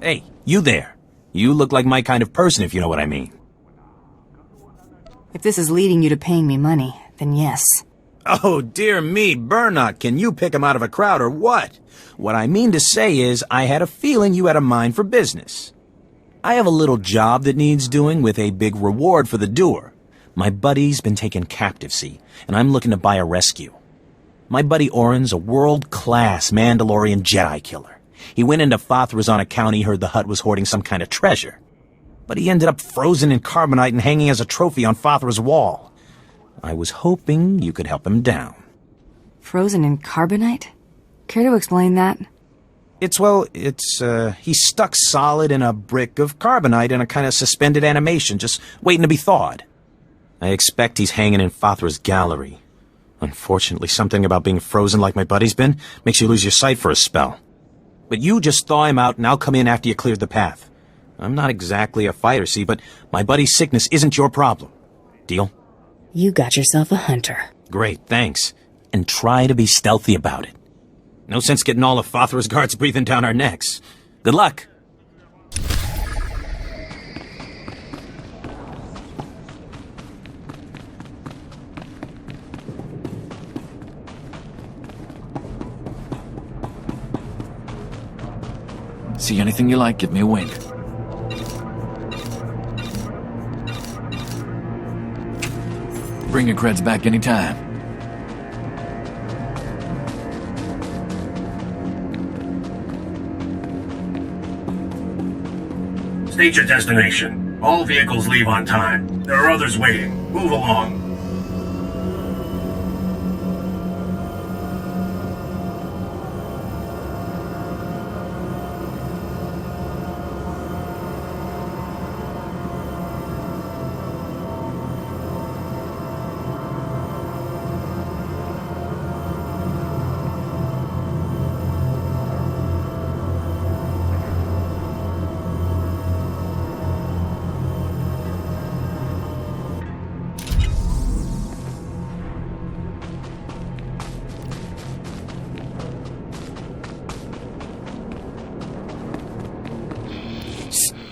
Hey, you there. You look like my kind of person, if you know what I mean. If this is leading you to paying me money, then yes. Oh, dear me, Bernard, can you pick him out of a crowd or what? What I mean to say is, I had a feeling you had a mind for business. I have a little job that needs doing with a big reward for the doer. My buddy's been taken captive, see, and I'm looking to buy a rescue. My buddy Oren's a world-class Mandalorian Jedi killer. He went into Fothras on account he heard the Hutt was hoarding some kind of treasure. But he ended up frozen in carbonite and hanging as a trophy on Fothras' wall. I was hoping you could help him down. Frozen in carbonite? Care to explain that? He's stuck solid in a brick of carbonite in a kind of suspended animation, just waiting to be thawed. I expect he's hanging in Fothras' gallery. Unfortunately, something about being frozen like my buddy's been makes you lose your sight for a spell. But you just thaw him out and I'll come in after you cleared the path. I'm not exactly a fighter, see, but my buddy's sickness isn't your problem. Deal? You got yourself a hunter. Great, thanks. And try to be stealthy about it. No sense getting all of Fothras' guards breathing down our necks. Good luck. See anything you like, give me a wink. Bring your creds back anytime. State your destination. All vehicles leave on time. There are others waiting. Move along.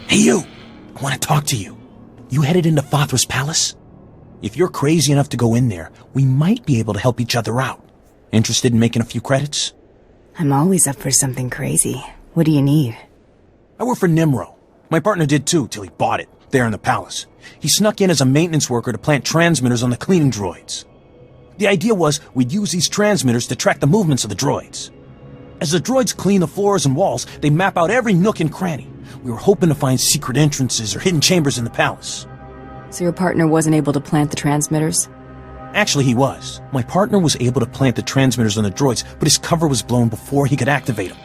Hey, you! I want to talk to you. You headed into Fothras' palace? If you're crazy enough to go in there, we might be able to help each other out. Interested in making a few credits? I'm always up for something crazy. What do you need? I work for Nimro. My partner did too, till he bought it, there in the palace. He snuck in as a maintenance worker to plant transmitters on the cleaning droids. The idea was we'd use these transmitters to track the movements of the droids. As the droids clean the floors and walls, they map out every nook and cranny. We were hoping to find secret entrances or hidden chambers in the palace. So your partner wasn't able to plant the transmitters? Actually, he was. My partner was able to plant the transmitters on the droids, but his cover was blown before he could activate them.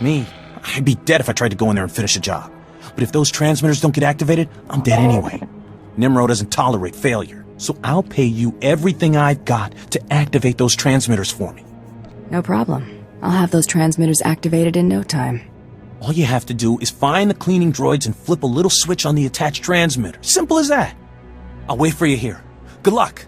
Me, I'd be dead if I tried to go in there and finish a job. But if those transmitters don't get activated, I'm dead anyway. Nimro doesn't tolerate failure, so I'll pay you everything I've got to activate those transmitters for me. No problem. I'll have those transmitters activated in no time. All you have to do is find the cleaning droids and flip a little switch on the attached transmitter. Simple as that. I'll wait for you here. Good luck.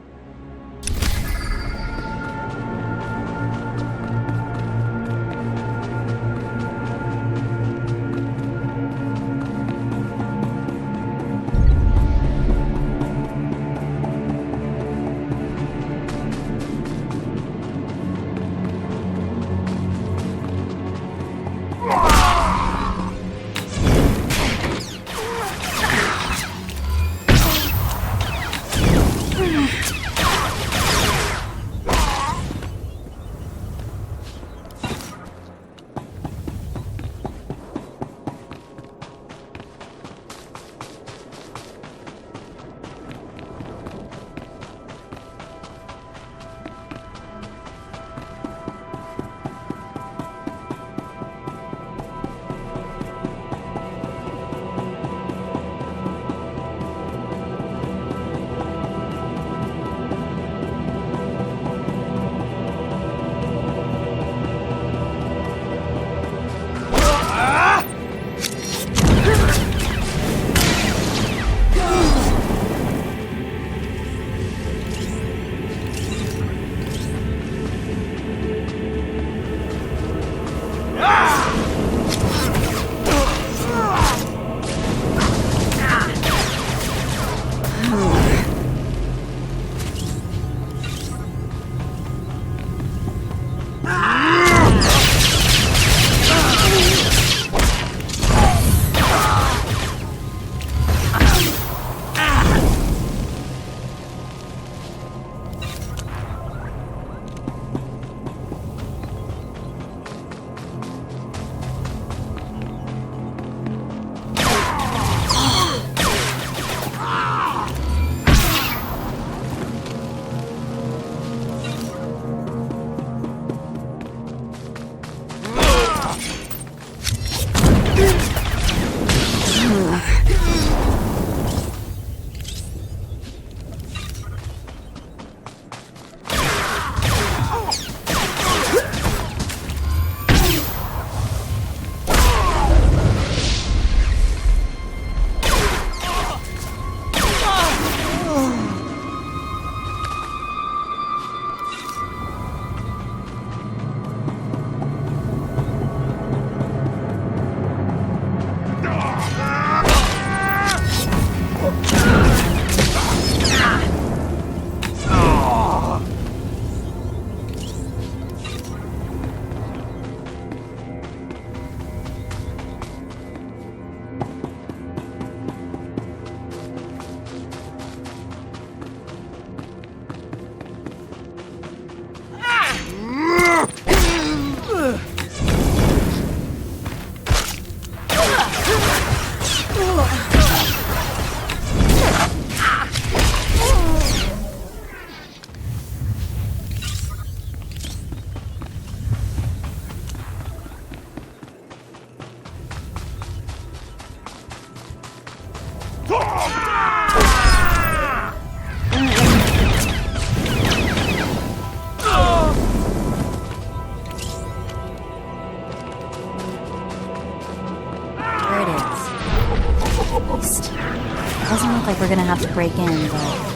Doesn't look like we're gonna have to break in, but...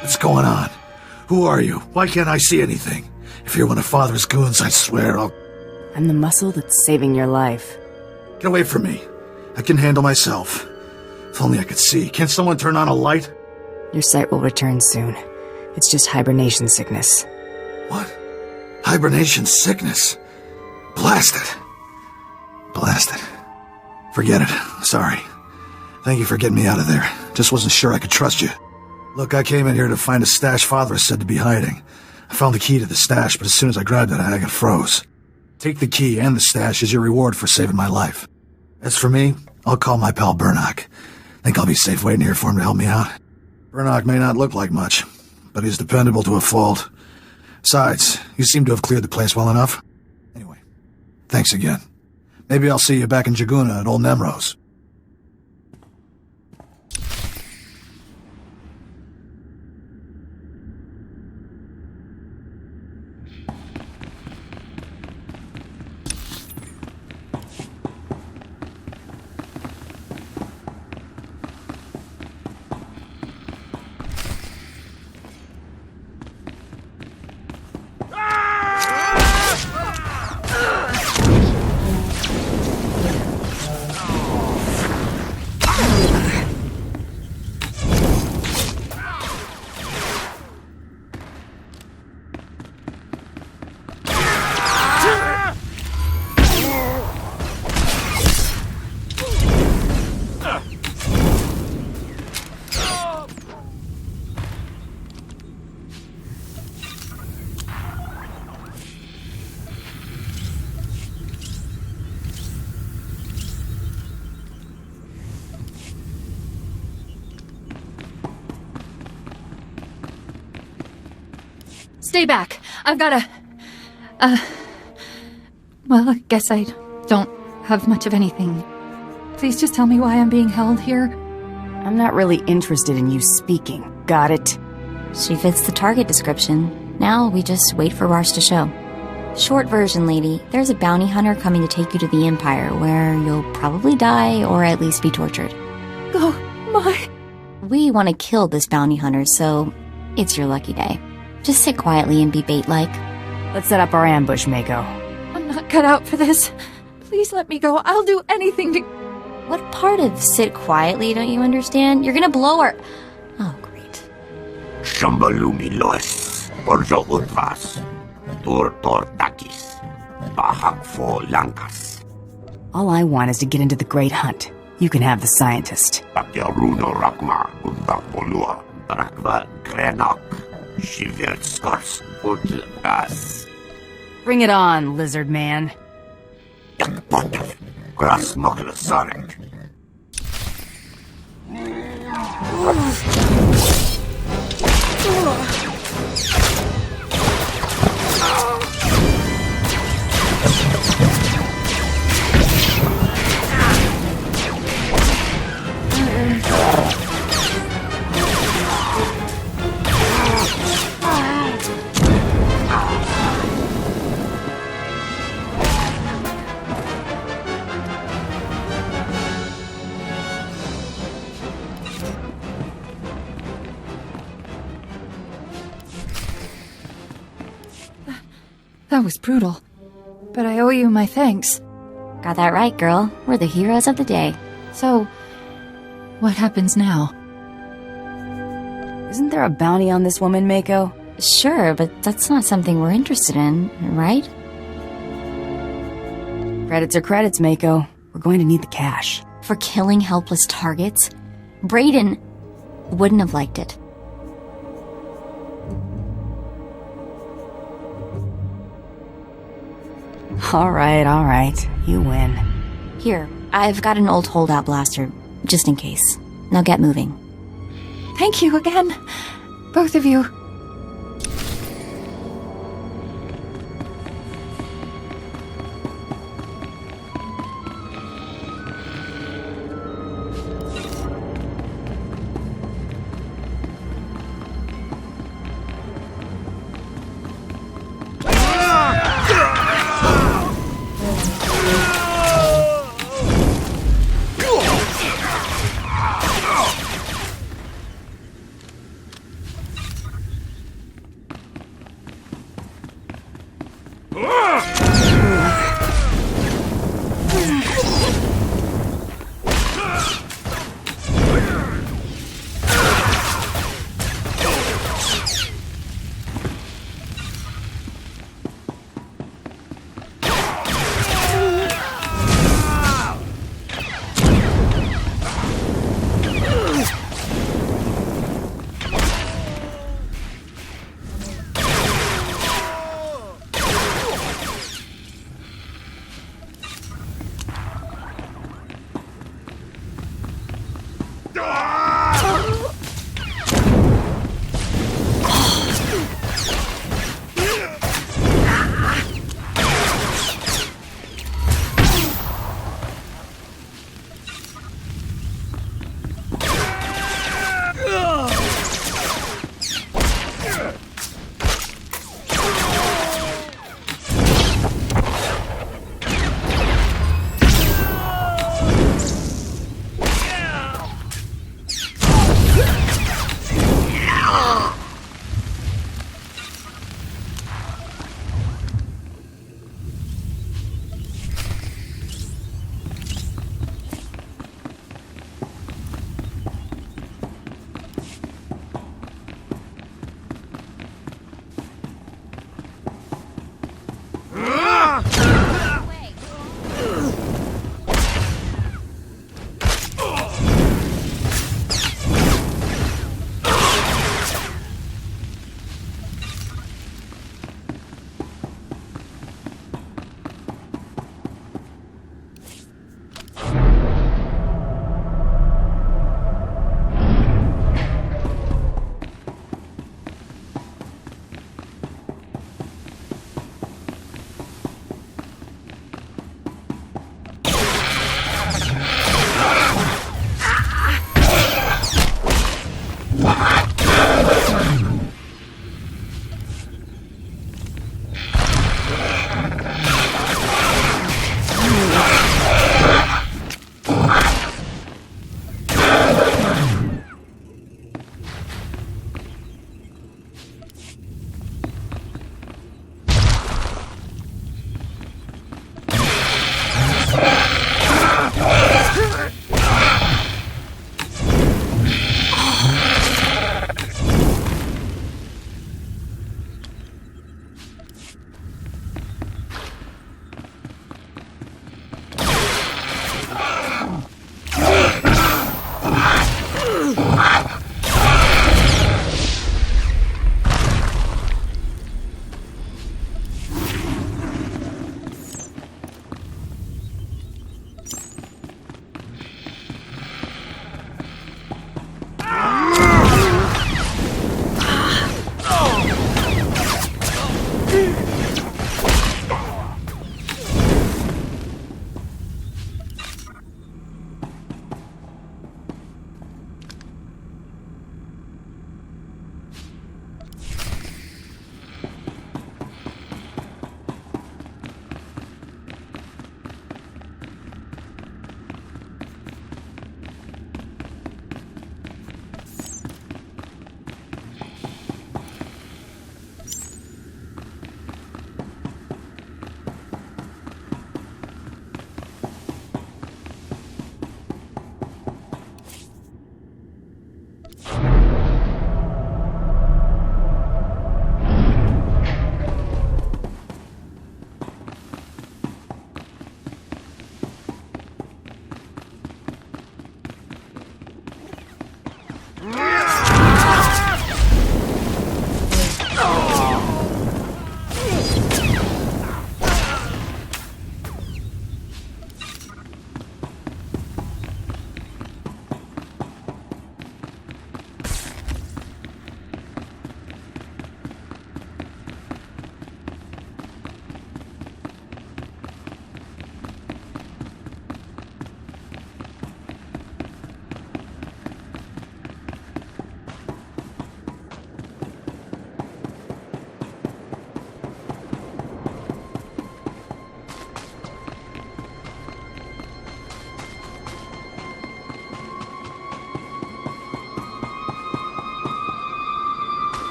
What's going on? Who are you? Why can't I see anything? If you're one of Father's goons, I swear I'll... I'm the muscle that's saving your life. Get away from me. I can handle myself. If only I could see. Can't someone turn on a light? Your sight will return soon. It's just hibernation sickness. What? Hibernation sickness? Blast it. Blast it. Forget it. Sorry. Thank you for getting me out of there. Just wasn't sure I could trust you. Look, I came in here to find a stash Father is said to be hiding. I found the key to the stash, but as soon as I grabbed it, I got froze. Take the key and the stash as your reward for saving my life. As for me, I'll call my pal Burnock. Think I'll be safe waiting here for him to help me out. Burnock may not look like much, but he's dependable to a fault. Besides, you seem to have cleared the place well enough. Anyway, thanks again. Maybe I'll see you back in Jaguna at Old Nemrose. Stay back. I've got well, I guess I don't have much of anything. Please just tell me why I'm being held here. I'm not really interested in you speaking. Got it? She fits the target description. Now we just wait for Rars to show. Short version, lady. There's a bounty hunter coming to take you to the Empire, where you'll probably die or at least be tortured. Oh, my... We want to kill this bounty hunter, so it's your lucky day. Just sit quietly and be bait-like. Let's set up our ambush, Mako. I'm not cut out for this. Please let me go. I'll do anything to... What part of sit quietly don't you understand? You're gonna blow our... Oh, great. Shambalumi loes, Orjo Urvas, Tor Takis, Bahak Fo Lankas. All I want is to get into the Great Hunt. You can have the scientist. Takyaruno Rakma, Udapolua, Drakva Grenok, Shivert Skars, Udras. Bring it on, lizard man. Yakpotav, Gras Moklasarek. That was brutal. But I owe you my thanks. Got that right, girl. We're the heroes of the day. So, what happens now? Isn't there a bounty on this woman, Mako? Sure, but that's not something we're interested in, right? Credits are credits, Mako. We're going to need the cash. For killing helpless targets? Brayden wouldn't have liked it. All right. You win. Here, I've got an old holdout blaster, just in case. Now get moving. Thank you again, both of you.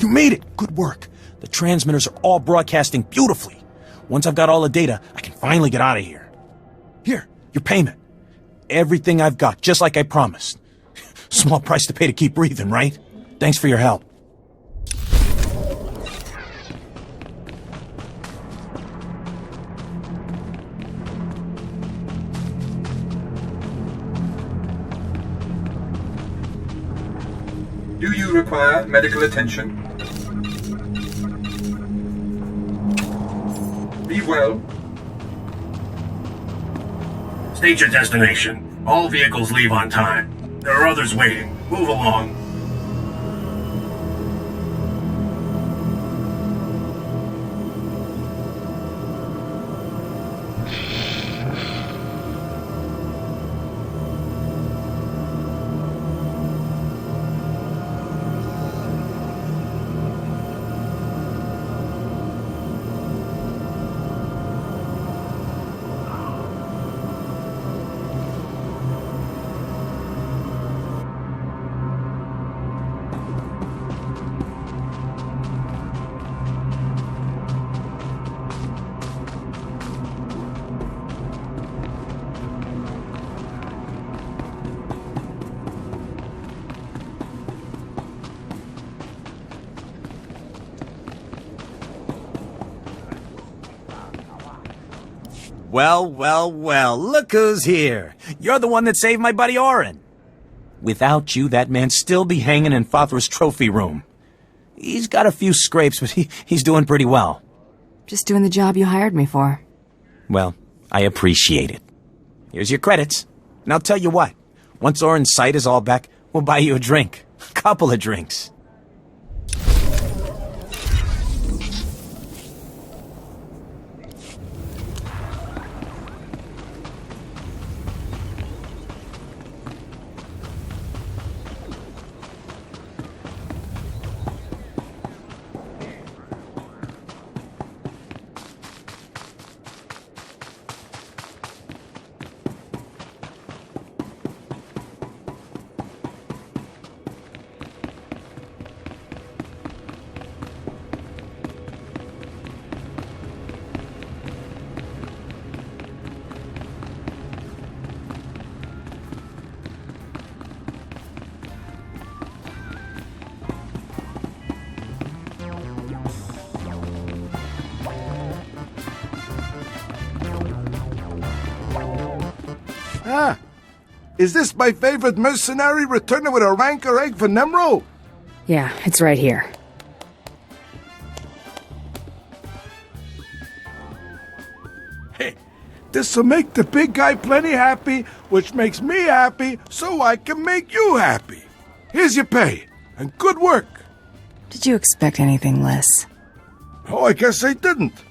You made it! Good work. The transmitters are all broadcasting beautifully. Once I've got all the data, I can finally get out of here. Here, your payment. Everything I've got, just like I promised. Small price to pay to keep breathing, right? Thanks for your help. Do you require medical attention? Be well. State your destination. All vehicles leave on time. There are others waiting. Move along. Well, look who's here. You're the one that saved my buddy Orin. Without you, that man'd still be hanging in Fothra's trophy room. He's got a few scrapes, but he's doing pretty well. Just doing the job you hired me for. Well, I appreciate it. Here's your credits. And I'll tell you what, once Orin's sight is all back, we'll buy you a drink. A couple of drinks. Ah, is this my favorite mercenary returning with a rancor egg for Nemro? Yeah, it's right here. Hey, this'll make the big guy plenty happy, which makes me happy, so I can make you happy. Here's your pay, and good work. Did you expect anything less? Oh, I guess I didn't.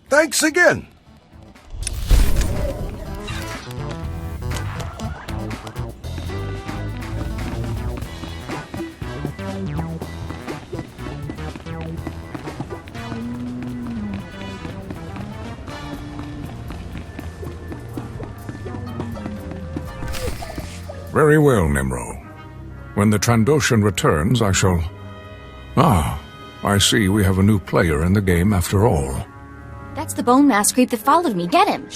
Thanks again. Very well, Nimro. When the Trandoshan returns, I shall... Ah, I see we have a new player in the game after all. That's the bone mask creep that followed me. Get him!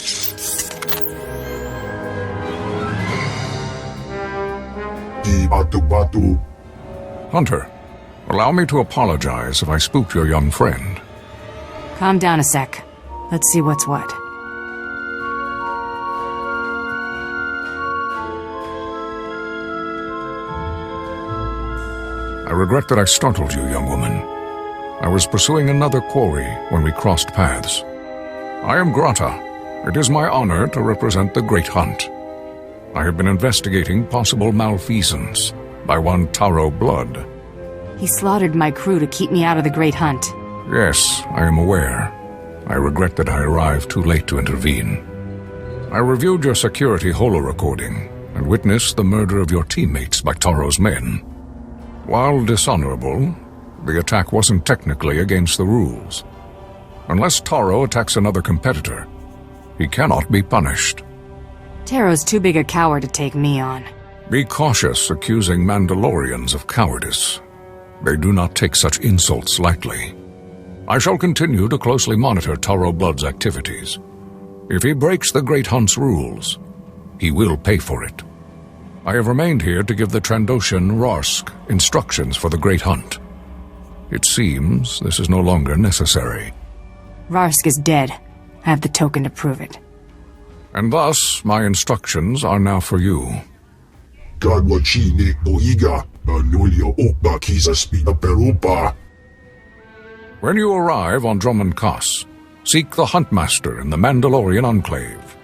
Hunter, allow me to apologize if I spooked your young friend. Calm down a sec. Let's see what's what. I regret that I startled you, young woman. I was pursuing another quarry when we crossed paths. I am Grata. It is my honor to represent the Great Hunt. I have been investigating possible malfeasance by one Taro Blood. He slaughtered my crew to keep me out of the Great Hunt. Yes, I am aware. I regret that I arrived too late to intervene. I reviewed your security holo-recording and witnessed the murder of your teammates by Taro's men. While dishonorable, the attack wasn't technically against the rules. Unless Taro attacks another competitor, he cannot be punished. Taro's too big a coward to take me on. Be cautious accusing Mandalorians of cowardice. They do not take such insults lightly. I shall continue to closely monitor Taro Blood's activities. If he breaks the Great Hunt's rules, he will pay for it. I have remained here to give the Trandoshan Rarsk instructions for the Great Hunt. It seems this is no longer necessary. Rarsk is dead. I have the token to prove it. And thus, my instructions are now for you. When you arrive on Drummond Kaas, seek the Huntmaster in the Mandalorian Enclave.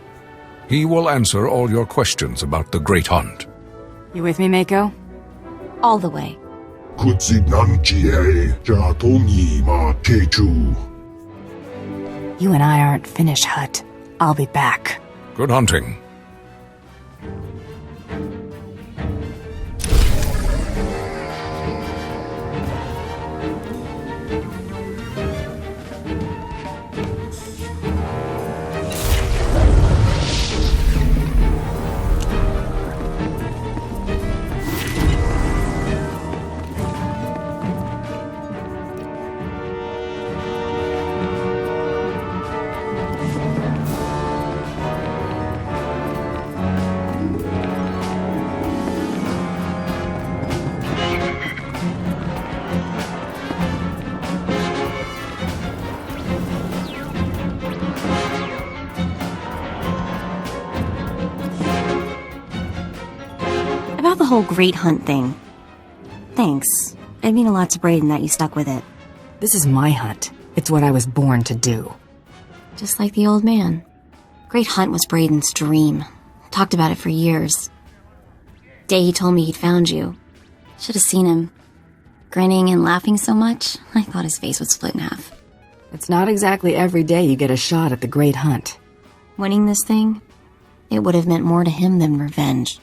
He will answer all your questions about the Great Hunt. You with me, Mako? All the way. You and I aren't finished, Hutt. I'll be back. Good hunting. About the whole Great Hunt thing. Thanks. It'd mean a lot to Brayden that you stuck with it. This is my hunt. It's what I was born to do. Just like the old man. Great Hunt was Brayden's dream. Talked about it for years. Day he told me he'd found you. Should have seen him. Grinning and laughing so much, I thought his face would split in half. It's not exactly every day you get a shot at the Great Hunt. Winning this thing, it would have meant more to him than revenge.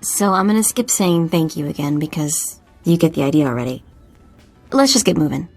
So I'm gonna skip saying thank you again because you get the idea already. Let's just get moving.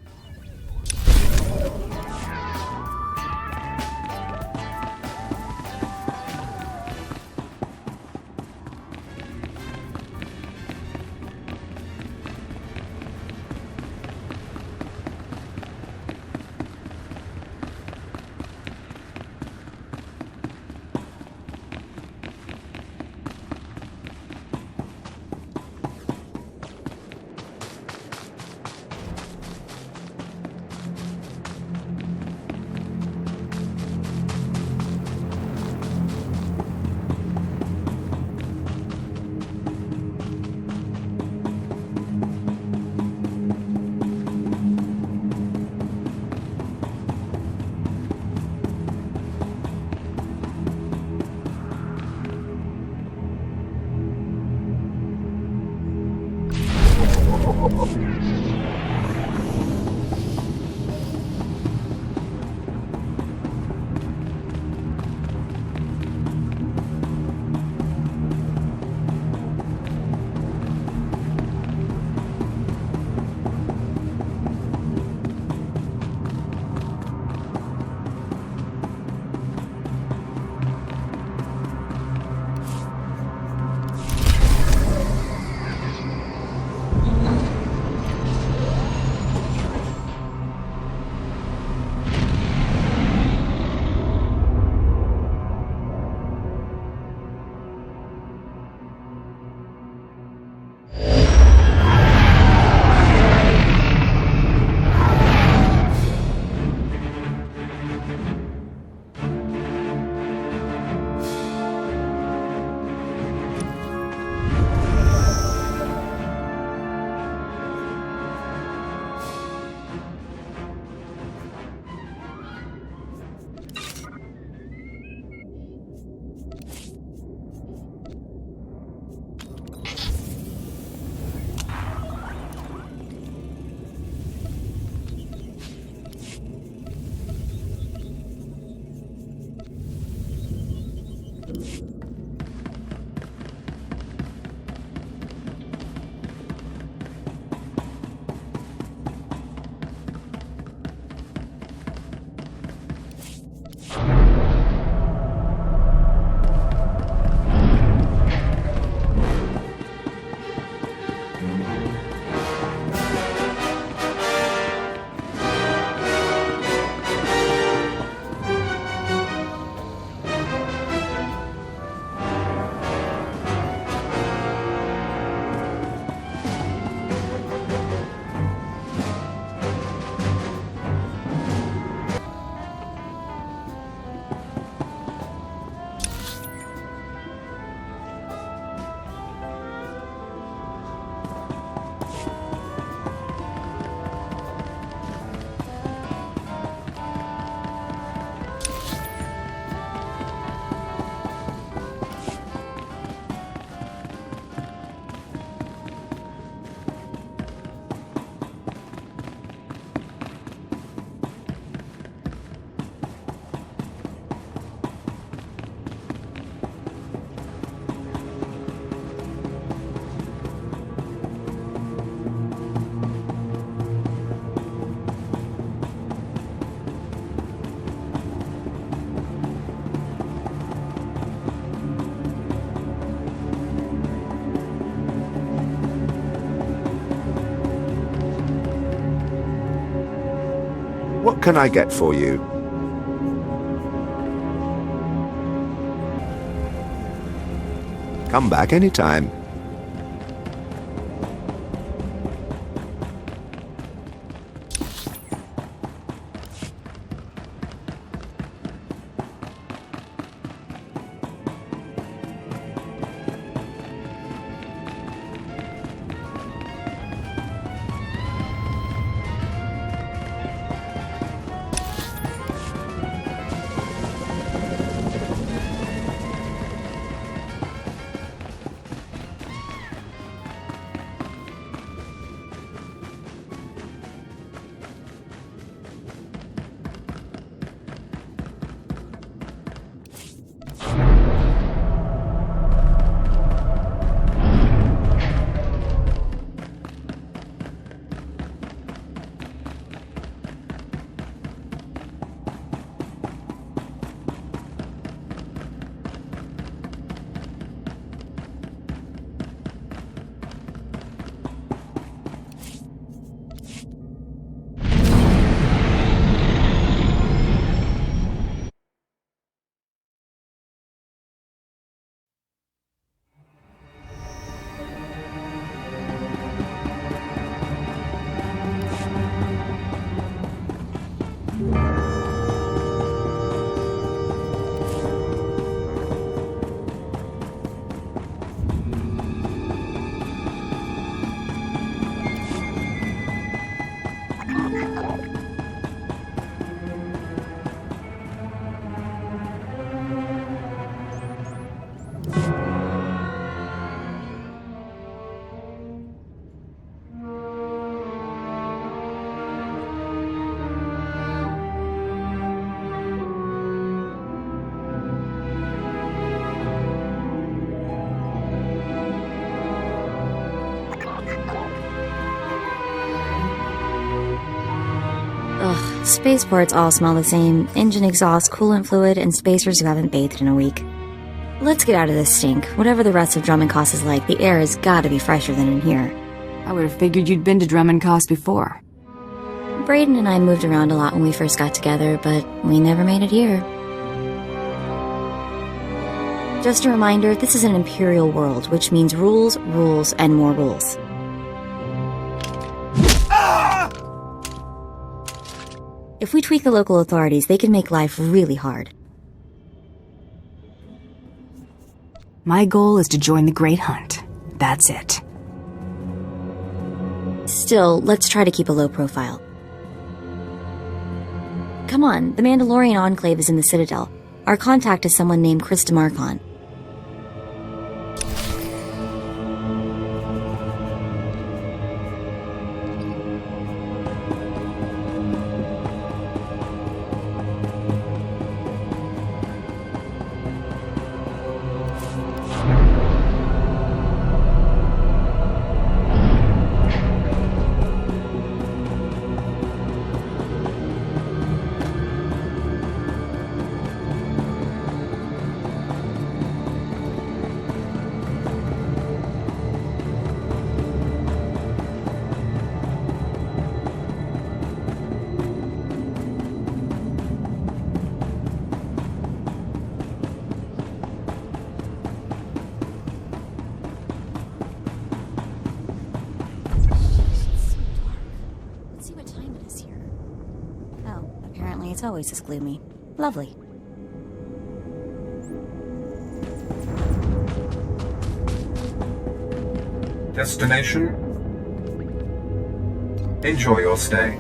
can I get for you? Come back anytime. Ugh, spaceports all smell the same. Engine exhaust, coolant fluid, and spacers who haven't bathed in a week. Let's get out of this stink. Whatever the rest of Drummond Cost is like, the air has got to be fresher than in here. I would have figured you'd been to Drummond Cost before. Braden and I moved around a lot when we first got together, but we never made it here. Just a reminder, this is an Imperial world, which means rules, rules, and more rules. If we tweak the local authorities, they can make life really hard. My goal is to join the Great Hunt. That's it. Still, let's try to keep a low profile. Come on, the Mandalorian Enclave is in the Citadel. Our contact is someone named Chris DeMarcon. It's always this gloomy. Lovely. Destination? Enjoy your stay.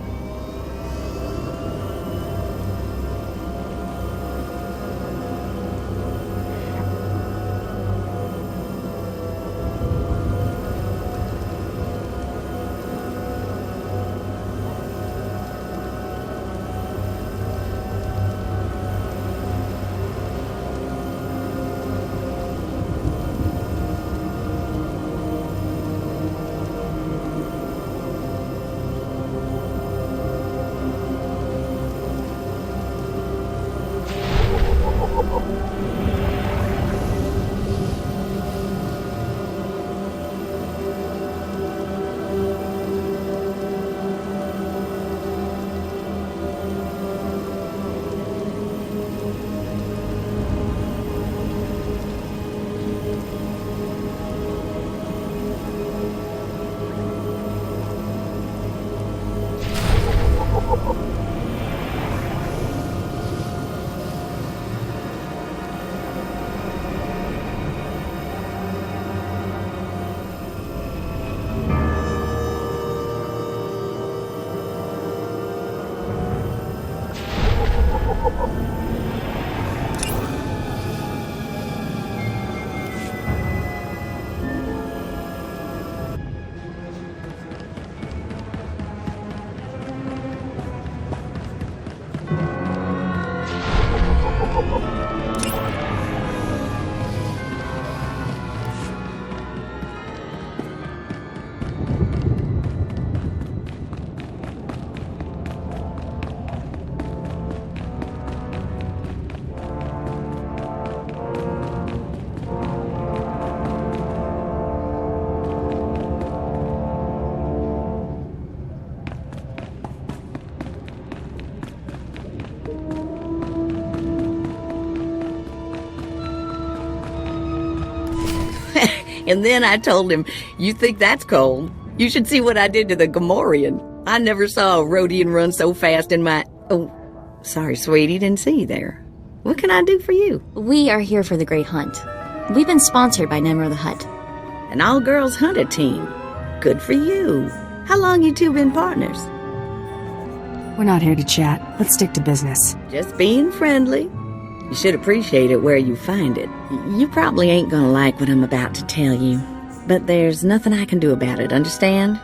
And then I told him, "You think that's cold? You should see what I did to the Gamorrean. I never saw a Rhodian run so fast in my... Oh, sorry, sweetie, didn't see you there. What can I do for you?" We are here for the Great Hunt. We've been sponsored by Nemro the Hutt. An all-girls hunter team. Good for you. How long you two been partners? We're not here to chat. Let's stick to business. Just being friendly. You should appreciate it where you find it. You probably ain't gonna like what I'm about to tell you, but there's nothing I can do about it, understand?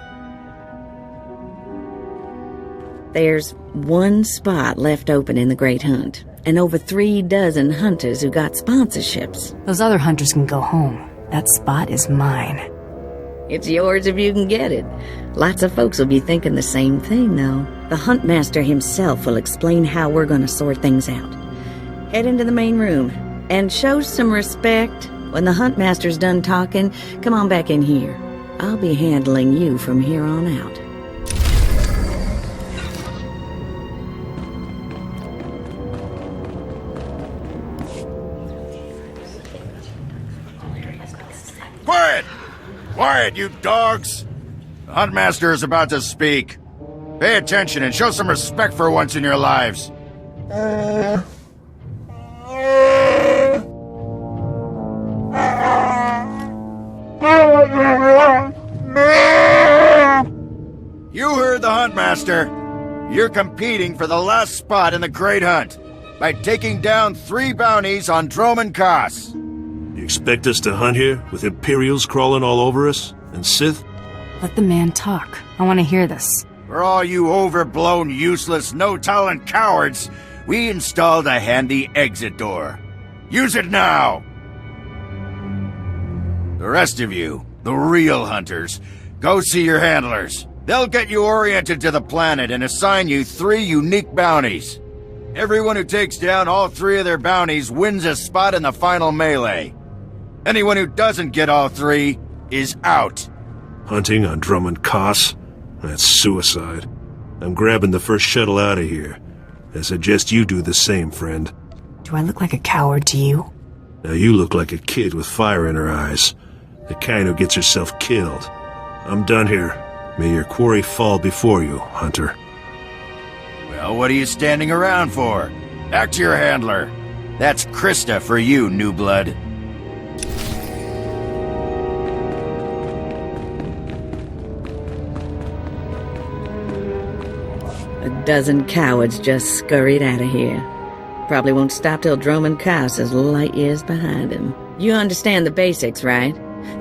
There's one spot left open in the Great Hunt, and over 36 hunters who got sponsorships. Those other hunters can go home. That spot is mine. It's yours if you can get it. Lots of folks will be thinking the same thing, though. The Huntmaster himself will explain how we're gonna sort things out. Head into the main room, and show some respect. When the Huntmaster's done talking, come on back in here. I'll be handling you from here on out. Quiet! Quiet, you dogs! The Huntmaster is about to speak. Pay attention and show some respect for once in your lives. You heard the Huntmaster. You're competing for the last spot in the Great Hunt by taking down 3 bounties on Droman Kaas. You expect us to hunt here with Imperials crawling all over us? And Sith? Let the man talk. I want to hear this. For all you overblown, useless, no-talent cowards, we installed a handy exit door. Use it now! The rest of you, the real hunters, go see your handlers. They'll get you oriented to the planet and assign you 3 unique bounties. Everyone who takes down all 3 of their bounties wins a spot in the final melee. Anyone who doesn't get all 3 is out. Hunting on Droman Kaas? That's suicide. I'm grabbing the first shuttle out of here. I suggest you do the same, friend. Do I look like a coward to you? Now you look like a kid with fire in her eyes. The kind who gets herself killed. I'm done here. May your quarry fall before you, Hunter. Well, what are you standing around for? Back to your handler. That's Krista for you, new blood. A dozen cowards just scurried out of here. Probably won't stop till Droman Kaas is light years behind him. You understand the basics, right?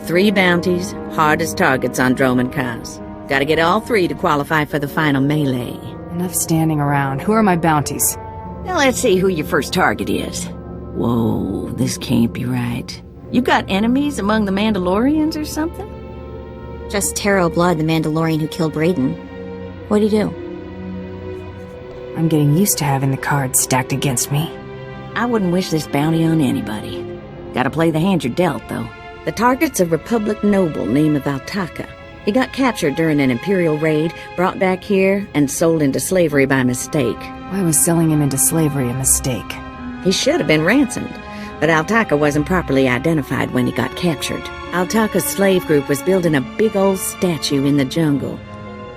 3 bounties, hardest targets on Droman Kaas. Gotta get all 3 to qualify for the final melee. Enough standing around. Who are my bounties? Now let's see who your first target is. Whoa, this can't be right. You got enemies among the Mandalorians or something? Just Taro Blood, the Mandalorian who killed Brayden. What'd he do? I'm getting used to having the cards stacked against me. I wouldn't wish this bounty on anybody. Gotta play the hand you're dealt, though. The target's a Republic noble named Altaka. He got captured during an Imperial raid, brought back here, and sold into slavery by mistake. Why was selling him into slavery a mistake? He should have been ransomed, but Altaka wasn't properly identified when he got captured. Altaka's slave group was building a big old statue in the jungle.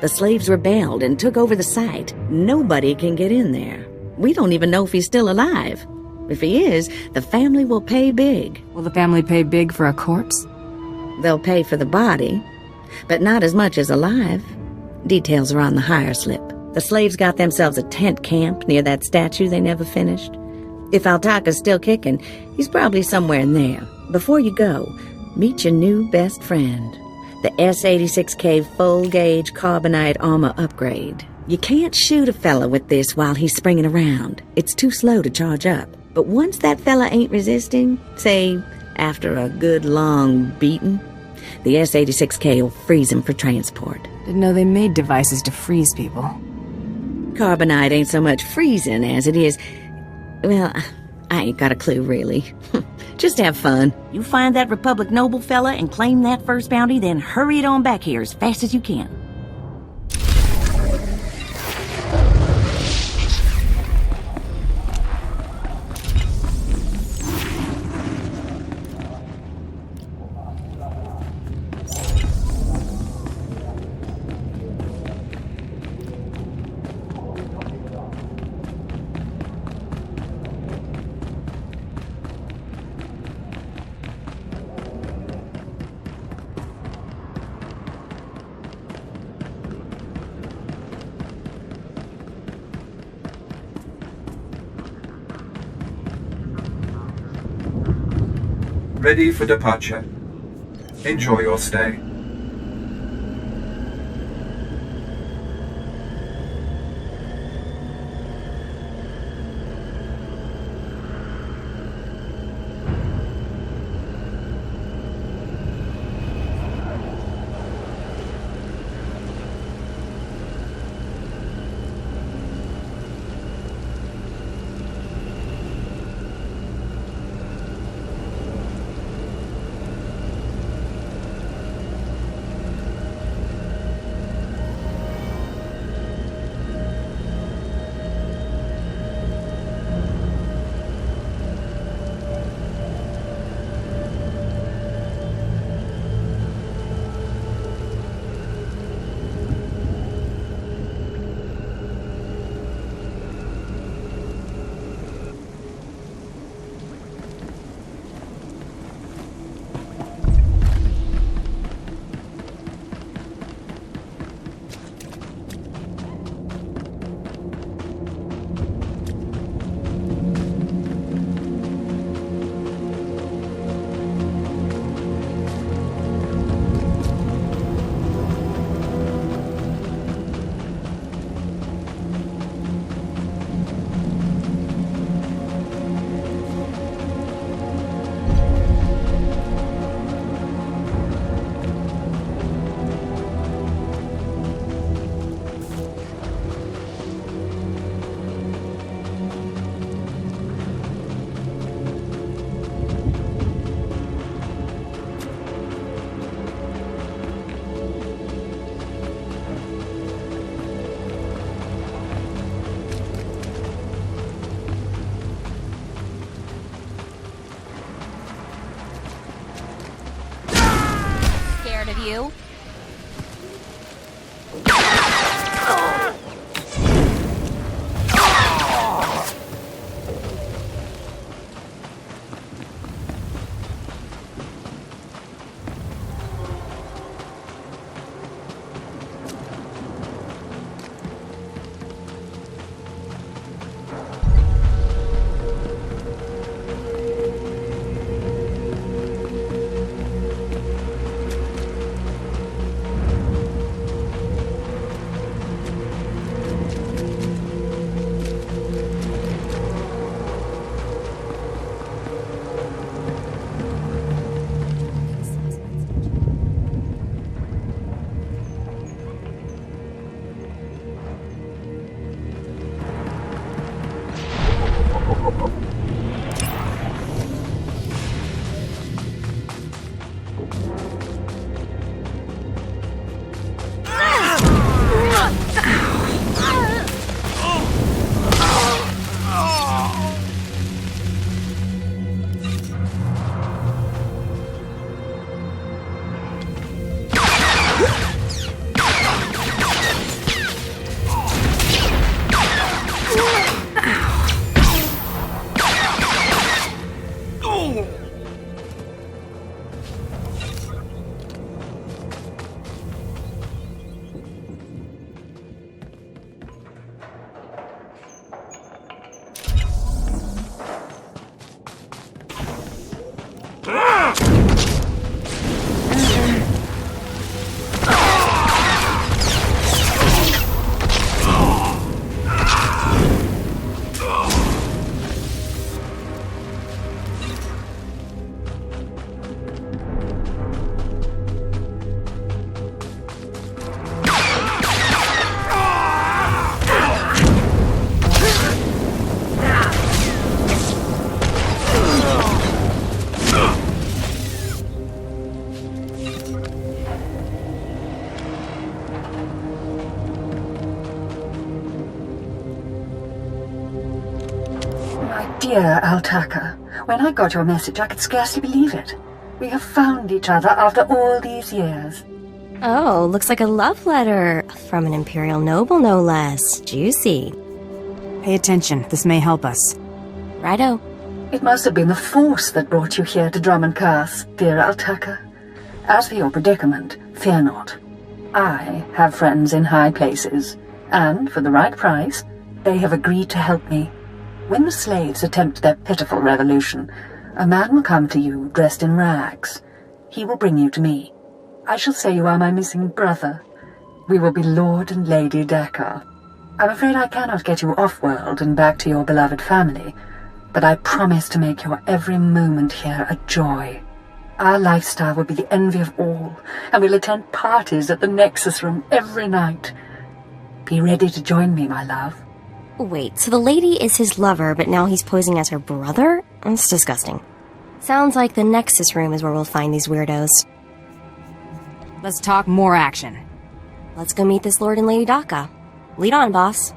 The slaves rebelled and took over the site. Nobody can get in there. We don't even know if he's still alive. If he is, the family will pay big. Will the family pay big for a corpse? They'll pay for the body, but not as much as alive. Details are on the hire slip. The slaves got themselves a tent camp near that statue they never finished. If Altaka's still kicking, he's probably somewhere in there. Before you go, meet your new best friend, the S-86K full-gauge carbonite armor upgrade. You can't shoot a fella with this while he's springing around. It's too slow to charge up. But once that fella ain't resisting, say, after a good long beating, the S-86K will freeze him for transport. Didn't know they made devices to freeze people. Carbonite ain't so much freezing as it is... Well, I ain't got a clue, really. Just have fun. You find that Republic noble fella and claim that first bounty, then hurry it on back here as fast as you can. Ready for departure. Enjoy your stay. Of you. Dear Altaka, when I got your message, I could scarcely believe it. We have found each other after all these years. Oh, looks like a love letter. From an Imperial noble, no less. Juicy. Pay attention. This may help us. Righto. It must have been the Force that brought you here to Drummond Curse, dear Altaka. As for your predicament, fear not. I have friends in high places, and for the right price, they have agreed to help me. When the slaves attempt their pitiful revolution, A man will come to you dressed in rags. He will bring you to me. I shall say you are my missing brother. We will be Lord and Lady Decker. I'm afraid I cannot get you off-world and back to your beloved family, but I promise to make your every moment here a joy. Our lifestyle will be the envy of all, and we'll attend parties at the Nexus Room every night. Be ready to join me, my love. Wait, so the lady is his lover, but now he's posing as her brother? That's disgusting. Sounds like the Nexus Room is where we'll find these weirdos. Let's talk more action. Let's go meet this Lord and Lady Daka. Lead on, boss.